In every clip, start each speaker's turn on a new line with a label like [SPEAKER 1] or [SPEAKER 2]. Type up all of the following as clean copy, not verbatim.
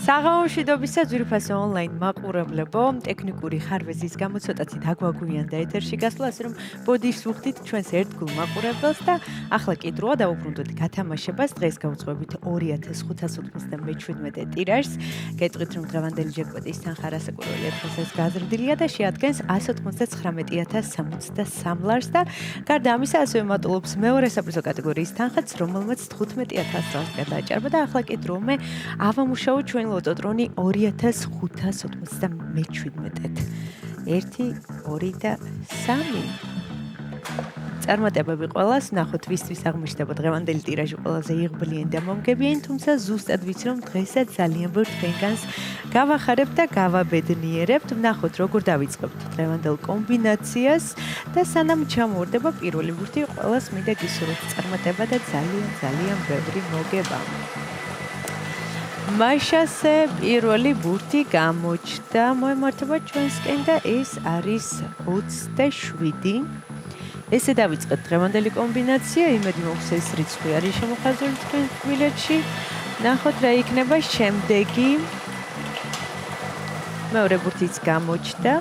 [SPEAKER 1] საღამომშვიდობისა ძვირფასო ონლაინ მაყურებლებო, ტექნიკური ხარვეზის გამო ცოტათი დაგვაგვიანდა ეთერში გასვლა, ასე რომ ბოდიშს ვუხდით ჩვენს ერთგულ მაყურებელს და ახლა კი დროა დავუბრუნდოთ გათამაშებას. დღეს გავუძღვებით 2597 ტირაჟს. გეტყვით, რომ დღევანდელი ჯეკპოტის თანხა რასაკვირველი ერთხელს გაზრდილია და შეადგენს 199,063 ლარს და გარდა ამისა ასევე მატულობს მეორე საპრიზო კატეგორიის თანხაც, რომელმაც 15,000 ლარს გადააჭარბა და ახლა კი დროა ავამუშაო ჩვენ ლოტოტრონი 2597-ად. 1, 2 და 3. წარმატებები ყველას, ნახოთ ვისთვის აღმოჩნდება დღევანდელი ტირაჟი ყველაზე იღბლიანი და მომგებიანი, თუმცა ზუსტად ვიცი, რომ დღესაც ძალიან ბევრ თქვენგანს გავახარებთ და გავაბედნიერებთ. ნახოთ როგორ დავიწყებთ დღევანდელ კომბინაციას და სანამ ჩამოვარდება პირველი ბურთი, ყველას მინდა გისურვოთ წარმატება და ძალიან ბევრი მოგება. მაშასე პირველი ბურთი გამოჩნდა, მოემართება ჩვენსკენ და ეს არის 27. ესე დავიწყეთ დღევანდელი კომბინაცია, იმედი მაქვს ეს რიცხვი არის შემოხაზული თქვენ ბილეთში. ნახოთ რა იქნება შემდეგი. მეორე ბურთიც გამოჩნდა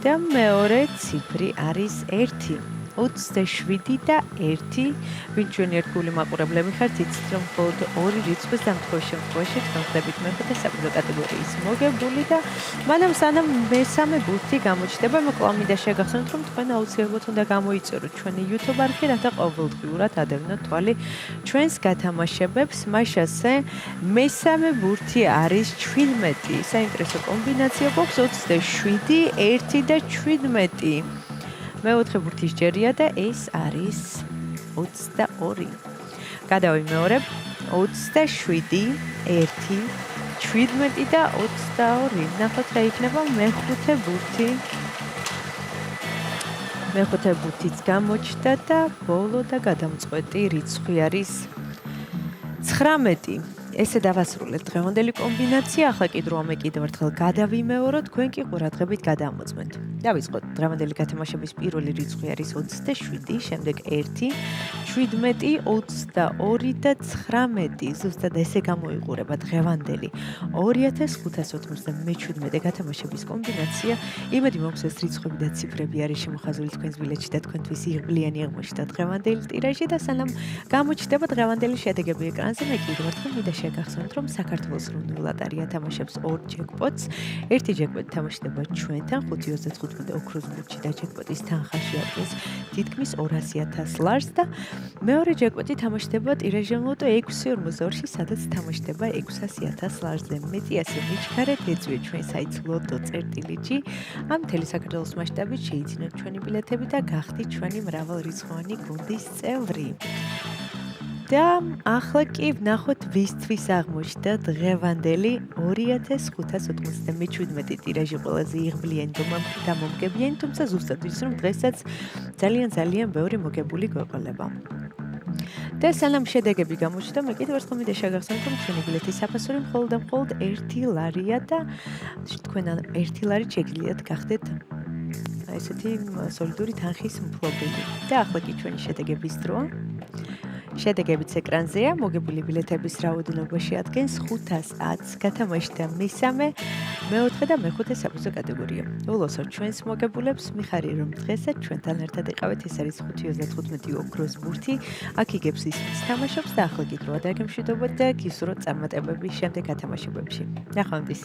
[SPEAKER 1] და მეორე ციფრი არის 1. 27 და 1. ვინ ჩვენი ერთგული მაყურებლები ხართ, იცით რომ მხოლოდ 2 რიცხვის დამთხოვის შემთხვევაში ხდებით მეხუთე საპრიზო კატეგორიის მოგებული და მანამ სანამ მესამე ბურთი გამოჩნდება, მოკლა მინდა შეგახსენოთ, რომ თქვენ აუცილებლად უნდა გამოიწეროთ ჩვენი YouTube არხი, რათა ყოველდღიურად ადევნოთ თვალი ჩვენს გათამაშებებს. მაშასე მესამე ბურთი არის 17. საინტერესო კომბინაცია გვაქვს 27, 1 და 17. მეოთხე ბურთი ჯერია და ეს არის 22. გადავიმეორებ 27, 1, 17 და 22. ნახოთ რა იქნება მეხუთე ბურთი. მეხუთე ბურთიც გამოჩნდა და ბოლო და გადამწყვეტი რიცხვი არის 19. ესე დავასრულეთ დღევანდელი კომბინაცია. ახლა კი დროა მე კიდევ ერთხელ გადავიმეოროთ, თქვენ კი ყურადღებით გადამოწმეთ. დავიწყოთ დღევანდელი გათამაშების პირველი რიცხვი არის 27, შემდეგ 1, 17, 22 და 19. ზუსტად ესე გამოიყურება დღევანდელი 2597 გათამაშების კომბინაცია. იმედი მაქვს ეს რიცხვები და ციფრები არის შემოხაზული თქვენს ბილეთში და თქვენთვის იღბლიანი აღმოჩნდა დღევანდელი ტირაჟი და სანამ გამოჩნდება დღევანდელი შედეგები ეკრანზე, მე კიდევ ერთხელ მინდა შეგახსენოთ, რომ საქართველოს ეროვნული ლოტარია თამაშობს 2 ჯეკპოტს. ერთი ჯეკპოტი თამაშდება ჩვენთან 5.35 ოქროს ბურთში და ჯეკპოტის თანხა შეადგენს თითქმის 200,000 ლარს და მეორე ჯეკპოტი თამაშდება ტირაჟიან ლოტო 6.42-ში, სადაც თამაშდება 600,000 ლარზე. მეტი ასე მიჩქარეთ, ეწვიეთ ჩვენ საიტს lotto.gr. ამ მთელი საქართველოს მასშტაბით შეიძინოთ ჩვენი ბილეთები და გახდით ჩვენი მრავალრიცხოვანი გუნდის წევრი. და ახლა კი ვნახოთ ვისთვის აღმოჩნდა დღევანდელი 2597 ტირაჟი ყველაზე იღბლიანი და მომგებიანი, თუმცა ზუსტად ვიცი, რომ დღესაც ძალიან ბევრი მოგებული გვეყოლება. და სანამ შედეგები გამოჩნდა, მე კიდევ ერთხელ მინდა შეგახსენოთ, რომ ჩვენი ბილეთის საფასური მხოლოდ 1 ლარია და თქვენ 1 ლარით შეგიძლიათ გახდეთ ესეთი სოლიდური თანხის მფლობელი. და ახლა კი ჩვენი შედეგების დროა. შედეგებიც ეკრანზეა, მოგებული ბილეთების რაოდენობა შეადგენს 510, გათამაშდა მესამე, მეოთხე და მეხუთე საპრიზო კატეგორია. ულოცავთ ჩვენს მოგებულებს, მიხარია რომ დღესაც ჩვენთან ერთად იყავით, ეს არის 5.35 ოქროს ბურთი, აქ იგებს ისიც თამაშობს და ახლა კი დროა დაგემშვიდობოთ და გისურვოთ წარმატებები შემდეგ გათამაშებებში. ნახვამდის.